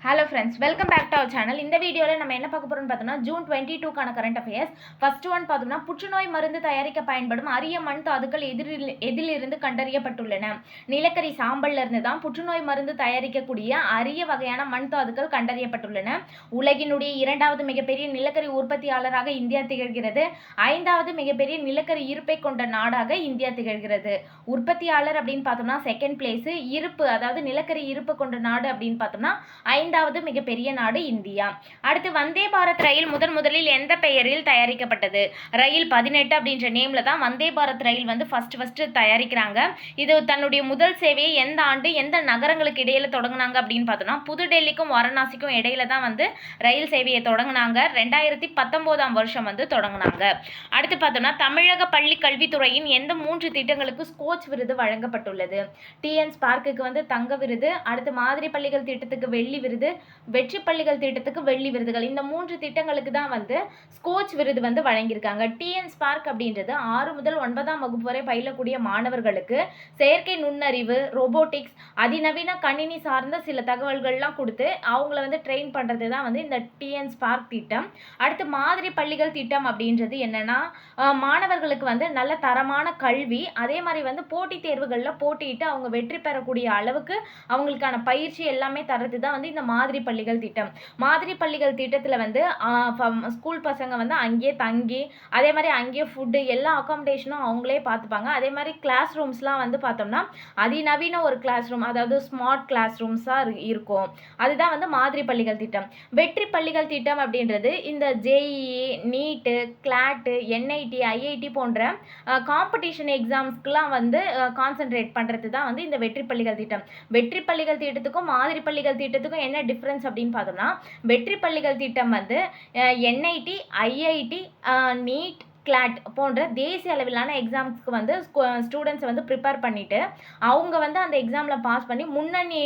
Hello friends, welcome back to our channel. இந்த வீடியோல நம்ம என்ன பார்க்க போறோம்னு பார்த்தோம்னா ஜூன் 22 கான கரண்ட் அஃபேர்ஸ். ஃபர்ஸ்ட் ஒன் பார்த்தோம்னா புற்றுநோய் மருந்து தயாரிக்க பயன்படும் அரிய மண் தாதுக்கள் எதிலிருந்து கண்டறியப்பட்டுள்ளன. நிலக்கரி சாம்பல்ல இருந்து தான் புற்றுநோய் மருந்து தயாரிக்கக்கூடிய அரிய வகையான மண் தாதுக்கள் கண்டறியப்பட்டுள்ளன. உலகினுடைய இரண்டாவது மிகப்பெரிய நிலக்கரி உற்பத்தியாளராக இந்தியா திகழ்கிறது. ஐந்தாவது மிகப்பெரிய நிலக்கரி இருப்பை கொண்ட நாடாக இந்தியா திகழ்கிறது. உற்பத்தியாளர் அப்படின்னு பார்த்தோம்னா செகண்ட் பிளேஸ், இருப்பு அதாவது நிலக்கரி இருப்பு கொண்ட நாடு அப்படின்னு பார்த்தோம்னா ஐந்தாவது மிகப்பெரிய நாடு இந்தியா. அடுத்து வந்தே பாரத் ரயில் முதலில் எந்த பெயரில் தயாரிக்கப்பட்டது? ரயில் 18 அப்படின்ற நேம்ல தான் வந்தே பாரத் ரயில் வந்து ஃபர்ஸ்ட் தயாரிக்கிறாங்க. இது தன்னுடைய முதல் சேவையை எந்த ஆண்டு எந்த நகரங்களுக்கு இடையில தொடங்கினாங்க அப்படின்னு பார்த்தோம்னா புதுடெல்லிக்கும் வாரணாசிக்கும் இடையில தான் வந்து ரயில் சேவையை தொடங்கினாங்க. 2019 வருஷம் வந்து தொடங்கினாங்க. அடுத்து பார்த்தோம்னா தமிழக பள்ளி கல்வித்துறையின் எந்த 3 திட்டங்களுக்கு ஸ்கோச் விருது வழங்கப்பட்டுள்ளது? டிஎன் ஸ்பார்க்குக்கு வந்து தங்க விருது, அடுத்து மாதிரி பள்ளிகள் திட்டத்துக்கு வெள்ளி விருது, வெற்றி பள்ளிகள் திட்டத்துக்கு வெள்ளி விருதுகள். இந்த 3 திட்டங்களுக்கு தான் வந்து ஸ்கோச் விருது வந்து வழங்கியிருக்காங்க. டிஎன் ஸ்பார்க் அப்படின்றது 6 முதல் 9ஆம் வகுப்பு வரை பயிலக்கூடிய மாணவர்களுக்கு செயற்கை நுண்ணறிவு, ரோபோட்டிக்ஸ், அதிநவீன கணினி சார்ந்த சில தகவல்கள்லாம் கொடுத்து அவங்கள வந்து ட்ரெயின் பண்ணுறது தான் வந்து இந்த டிஎன் ஸ்பார்க் திட்டம். அடுத்து மாதிரி பள்ளிகள் திட்டம் அப்படின்றது என்னன்னா மாணவர்களுக்கு வந்து நல்ல தரமான கல்வி, அதே மாதிரி வந்து போட்டித் தேர்வுகளில் போட்டியிட்டு அவங்க வெற்றி பெறக்கூடிய அளவுக்கு அவங்களுக்கான பயிற்சி எல்லாமே தரது தான் வந்து இந்த மாதிரி பள்ளிகள் திட்டம். மாதிரி பள்ளிகள் திட்டத்தில் வந்து ஸ்கூல் பசங்க வந்து அங்கேயே தங்கி அதே மாதிரி அங்கேயே ஃபுட்டு எல்லா அகாமடேஷனும் அவங்களே பார்த்துப்பாங்க. அதே மாதிரி கிளாஸ் ரூம்ஸ்லாம் வந்து பார்த்தோம்னா அதிநவீன ஒரு கிளாஸ் ரூம், அதாவது ஸ்மார்ட் கிளாஸ் ரூம்ஸாக இருக்கும். அதுதான் வந்து மாதிரி பள்ளிகள் திட்டம். வெற்றி பள்ளிகள் திட்டம் அப்படின்றது இந்த ஜேஇஇ, நீட்டு, கிளாட்டு, என்ஐடி, ஐஐடி போன்ற காம்படிஷன் எக்ஸாம்ஸ்க்குலாம் வந்து கான்சென்ட்ரேட் பண்ணுறது தான் வந்து இந்த வெற்றி பள்ளிகள் திட்டம். வெற்றி பள்ளிகள் திட்டத்துக்கும் மாதிரி பள்ளிகள் திட்டத்துக்கும் என்ன டிஃப்ரென்ஸ் அப்படின்னு பார்த்தோம்னா வெற்றி பள்ளிகள் திட்டம் வந்து என்ஐடி, ஐஐடி, நீட், கிளாட் போன்ற தேசிய அளவிலான எக்ஸாம்ஸ்க்கு வந்து ஸ்டூடெண்ட்ஸை வந்து ப்ரிப்பேர் பண்ணிவிட்டு அவங்க வந்து அந்த எக்ஸாமில் பாஸ் பண்ணி முன்னணி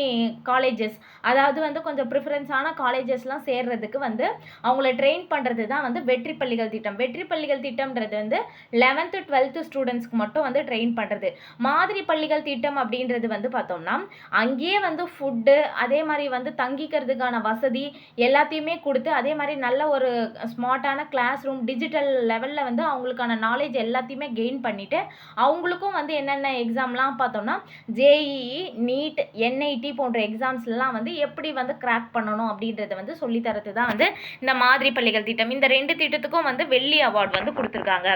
காலேஜஸ், அதாவது வந்து கொஞ்சம் ப்ரிஃபரன்ஸான காலேஜஸ்லாம் சேர்றதுக்கு வந்து அவங்கள ட்ரெயின் பண்ணுறது தான் வந்து வெற்றி பள்ளிகள் திட்டம். வெற்றி பள்ளிகள் திட்டம்ன்றது வந்து 11th 12th ஸ்டூடெண்ட்ஸ்க்கு மட்டும் வந்து ட்ரெயின் பண்ணுறது. மாதிரி பள்ளிகள் திட்டம் அப்படின்றது வந்து பார்த்தோம்னா அங்கேயே வந்து ஃபுட்டு, அதே மாதிரி வந்து தங்கிக்கிறதுக்கான வசதி எல்லாத்தையுமே கொடுத்து அதே மாதிரி நல்ல ஒரு ஸ்மார்ட்டான கிளாஸ் ரூம், டிஜிட்டல் லெவலில் வந்து அவங்களுக்கான நாலேஜ் எல்லாத்தையுமே கெயின் பண்ணிவிட்டு அவங்களுக்கும் வந்து என்னென்ன எக்ஸாம்லாம் பார்த்தோம்னா ஜேஇஇ, நீட், என்ஐடி போன்ற எக்ஸாம்ஸ்லாம் வந்து எப்படி வந்து கிராக் பண்ணணும் அப்படின்றத வந்து சொல்லித்தரது தான் வந்து இந்த மாதிரி பள்ளிகள் திட்டம். இந்த 2 திட்டத்துக்கும் வந்து வெள்ளி அவார்டு வந்து கொடுத்துருக்காங்க.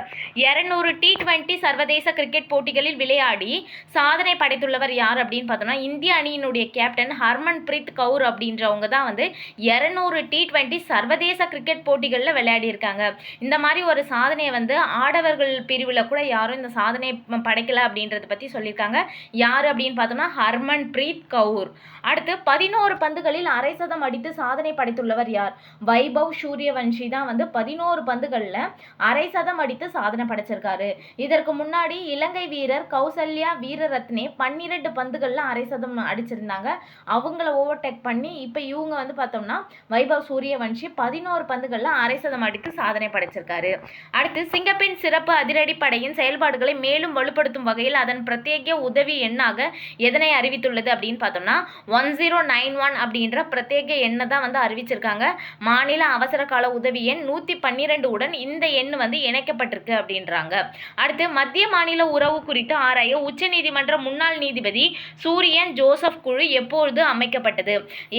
200 T20 சர்வதேச கிரிக்கெட் போட்டிகளில் விளையாடி சாதனை படைத்துள்ளவர் யார் அப்படின்னு பார்த்தோம்னா இந்திய அணியினுடைய கேப்டன் ஹர்மன் பிரீத் கவுர் அப்படின்றவங்க தான் வந்து 200 T20 சர்வதேச கிரிக்கெட் போட்டிகளில் விளையாடி இருக்காங்க. இந்த மாதிரி ஒரு சாதனையை வந்து ஆடவர்கள் பிரிவில் கூட யாரும் இந்த சாதனை படைக்கல அப்படின்றத பற்றி சொல்லியிருக்காங்க. யார் அப்படின்னு பார்த்தோம்னா ஹர்மன் பிரீத் கவுர். அடுத்து 11 பந்துகளில் அரை சதம் அடித்து சாதனை படைத்துள்ளவர் யார்? வைபவ் சூரியவன்ஷி தான் வந்து 11 பந்துகளில் அரை சதம் அடித்து சாதனை படைச்சிருக்காரு. இதற்கு முன்னாடி இலங்கை வீரர் கௌசல்யா வீரரத்னே 12 பந்துகளில் அரை சதம் அடிச்சிருந்தாங்க. அவங்கள ஓவர்டேக் பண்ணி இப்போ இவங்க வந்து பார்த்தோம்னா வைபவ் சூரியவன்ஷி 11 பந்துகளில் அரை சதம் அடித்து சாதனை படைச்சிருக்காரு. அடுத்து சிங்கப்பெண் சிறப்பு அதிரடிப்படையின் செயல்பாடுகளை மேலும் வலுப்படுத்தும் வகையில் அதன் பிரத்யேக உதவி எண்ணாக எதனை அறிவித்துள்ளது அப்படின்னு பார்த்தோம்னா 1091 அப்படின்ற பிரத்யேக எண்ணை தான் வந்து அறிவிச்சிருக்காங்க. மாநில அவசர கால உதவி எண் 112 உடன் இந்த எண் வந்து இணைக்கப்பட்டிருக்கு அப்படின்றாங்க. அடுத்து மத்திய மாநில உறவு குறித்து ஆராய உச்சநீதிமன்ற முன்னாள் நீதிபதி சூரியன் ஜோசப் குழு எப்பொழுது அமைக்கப்பட்டது?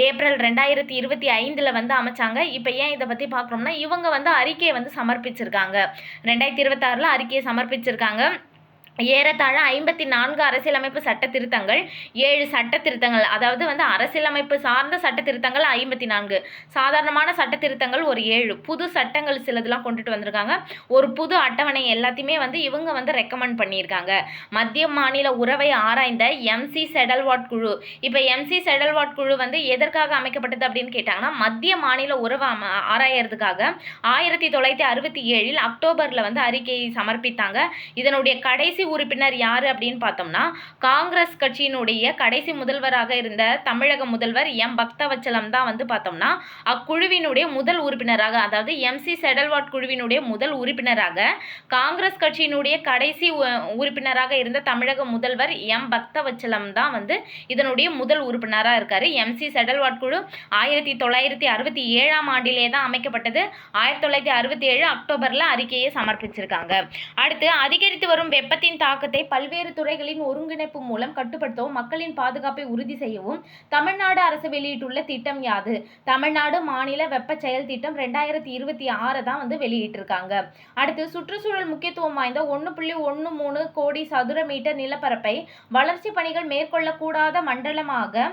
ஏப்ரல் 2025 வந்து அமைச்சாங்க. இப்போ ஏன் இதை பற்றி பார்க்குறோம்னா இவங்க வந்து அறிக்கையை வந்து சமர்ப்பிச்சிருக்காங்க. 2026 அறிக்கையை சமர்ப்பிச்சிருக்காங்க. ஏறத்தாழ 54 அரசியலமைப்பு சட்ட திருத்தங்கள், 7 சட்ட திருத்தங்கள், அதாவது வந்து அரசியலமைப்பு சார்ந்த சட்ட திருத்தங்கள் 54, சாதாரணமான சட்ட திருத்தங்கள் ஒரு 7, புது சட்டங்கள் சிலதெல்லாம் கொண்டுட்டு வந்திருக்காங்க. ஒரு புது அட்டவணை எல்லாத்தையுமே வந்து இவங்க வந்து ரெக்கமெண்ட் பண்ணியிருக்காங்க. மத்திய மாநில உறவை ஆராய்ந்த எம்சி செடல்வாட் குழு. இப்போ எம்சி செடல்வாட் குழு வந்து எதற்காக அமைக்கப்பட்டது அப்படின்னு கேட்டாங்கன்னா மத்திய மாநில உறவை ஆராயறதுக்காக 1967 அக்டோபரில் வந்து அறிக்கையை சமர்ப்பித்தாங்க. இதனுடைய கடைசி உறுப்பினர் யாரு அப்படின்னு பார்த்தோம்னா காங்கிரஸ் கட்சியினுடைய கடைசி முதல்வராக இருந்த தமிழக முதல்வர் எம் பக்தவச்சலம் தான் வந்து பார்த்தோம்னா அக்குழுவினுடைய முதல் உறுப்பினராக, அதாவது எம்சி செடல்வாட் குழுவினுடைய முதல் உறுப்பினராக காங்கிரஸ் கட்சியினுடைய கடைசி உறுப்பினராக இருந்த தமிழக முதல்வர் எம் பக்தவச்சலம் தான் வந்து இதனுடைய முதல் உறுப்பினராக இருக்காரு. எம்சி செடல்வாட் குழு 1967ஆம் ஆண்டிலே தான் அமைக்கப்பட்டது. 1967 அக்டோபர்ல அறிக்கையை சமர்ப்பிச்சிருக்காங்க. அடுத்து, அதிகரித்து வரும் வெப்பத்தின் தாக்கத்தை பல்வேறு துறைகளின் ஒருங்கிணைப்பு மூலம் கட்டுப்படுத்தவும் மக்களின் பாதுகாப்பை உறுதி செய்யவும் தமிழ்நாடு அரசு வெளியிட்டுள்ள திட்டம் யாது? தமிழ்நாடு மாநில வெப்ப செயல் திட்டம் 2026 தான் வந்து வெளியிட்டிருக்காங்க. அடுத்து, சுற்றுச்சூழல் முக்கியத்துவம் வாய்ந்த 1.13 கோடி சதுர மீட்டர் நிலப்பரப்பை வளர்ச்சி பணிகள் மேற்கொள்ளக்கூடாத மண்டலமாக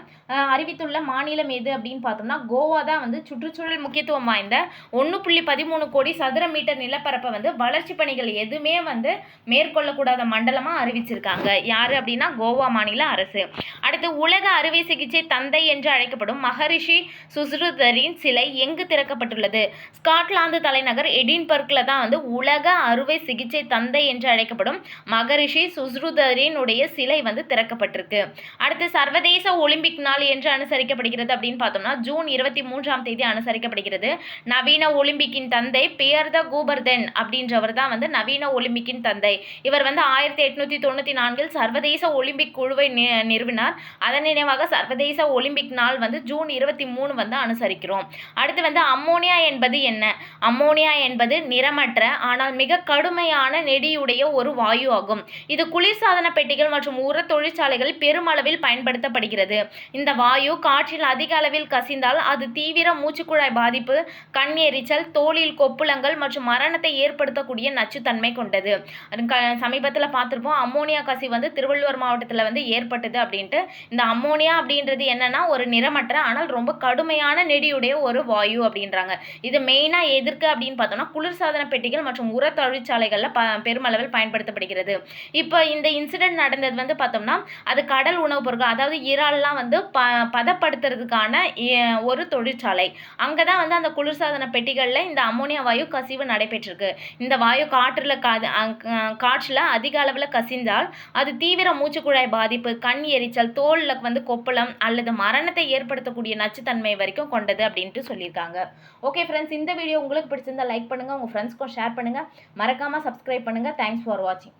அறிவித்துள்ள மாநிலம் எது அப்படின்னு பார்த்தோம்னா கோவா தான் வந்து சுற்றுச்சூழல் முக்கியத்துவம் வாய்ந்த 1.13 கோடி சதுர மீட்டர் நிலப்பரப்பை வந்து வளர்ச்சி பணிகள் எதுவுமே வந்து மேற்கொள்ளக்கூடாத மண்டலமாக அறிவிச்சிருக்காங்க. யாரு அப்படின்னா கோவா மாநில அரசு. அடுத்து, உலக அறுவை சிகிச்சை தந்தை என்று அழைக்கப்படும் மகரிஷி சுஸ்ருதரின் சிலை எங்கு திறக்கப்பட்டுள்ளது? ஸ்காட்லாந்து தலைநகர் எடின்பர்க்ல தான் வந்து உலக அறுவை சிகிச்சை தந்தை என்று அழைக்கப்படும் மகரிஷி சுஸ்ருதரின் உடைய சிலை வந்து திறக்கப்பட்டிருக்கு. அடுத்து, சர்வதேச ஒலிம்பிக் நாள் என்று அனுசரிக்கப்படுகிறது அப்படின்னு பார்த்தோம்னா ஜூன் 23ஆம் தேதி அனுசரிக்கப்படுகிறது. நவீன ஒலிம்பிக்கின் தந்தை பியர் த கூபர்தென் அப்படின்றவர் தான் வந்து நவீன ஒலிம்பிக்கின் தந்தை. இவர் வந்து 1894 சர்வதேச ஒலிம்பிக் குழுவை நிறுவினார். அதன் நினைவாக சர்வதேச ஒலிம்பிக் நாள் வந்து ஜூன் 23 வந்து அனுசரிக்கிறோம். அடுத்து வந்து அம்மோனியா என்பது என்ன? அம்மோனியா என்பது நிறமற்ற ஆனால் மிக கடுமையான நெடியுடைய ஒரு வாயு ஆகும். இது குளிர்சாதன பெட்டிகள் மற்றும் உர தொழிற்சாலைகளில் பெருமளவில் பயன்படுத்தப்படுகிறது. இந்த வாயு காற்றில் அதிக அளவில் கசிந்தால் அது தீவிர மூச்சுக்குழாய் பாதிப்பு, கண் எரிச்சல், தோலில் கொப்புளங்கள் மற்றும் மரணத்தை ஏற்படுத்தக்கூடிய நச்சுத்தன்மை கொண்டது. சமீபத்தில் பார்த்துருப்போம், அம்மோனியா கசிவு வந்து திருவள்ளுவர் மாவட்டத்தில் வந்து ஏற்பட்டது அப்படின்ட்டு. இந்த அம்மோனியா அப்படின்றது என்னன்னா ஒரு நிறமற்ற ஆனால் ரொம்ப கடுமையான நெடியுடைய ஒரு வாயு அப்படின்றாங்க. இது மெயினாக எதற்கு அப்படின்னு பார்த்தோம்னா குளிர்சாதன பெட்டிகள் மற்றும் உர தொழிற்சாலைகளில் பெருமளவில் பயன்படுத்தப்படுகிறது. இப்போ இந்த இன்சிடென்ட் நடந்தது வந்து பார்த்தோம்னா அது கடல் உணவுப் பொருட்கள், அதாவது இறால்லாம் வந்து பதப்படுத்துறதுக்கான ஒரு தொழிற்சாலை. அங்கே தான் வந்து அந்த குளிர்சாதன பெட்டிகளில் இந்த அம்மோனியா வாயு கசிவு நடைபெற்றிருக்கு. இந்த வாயு காற்றில் அதிக அளவில் கசிந்தால் அது தீவிர மூச்சுக்குழாய் பாதிப்பு, கண் எரிச்சல், தோலில் வந்து கொப்பளம் அல்லது மரணத்தை ஏற்படுத்தக்கூடிய நச்சுத்தன்மை வரைக்கும் கொண்டது அப்படின்ட்டு சொல்லியிருக்காங்க. ஓகே ஃப்ரெண்ட்ஸ், இந்த வீடியோ உங்களுக்கு பிடிச்சிருந்தா லைக் பண்ணுங்கள், உங்கள் ஃப்ரெண்ட்ஸ்க்கும் ஷேர் பண்ணுங்கள், மறக்காமல் சப்ஸ்கிரைப் பண்ணுங்கள். தேங்க்ஸ் ஃபார் வாட்சிங்.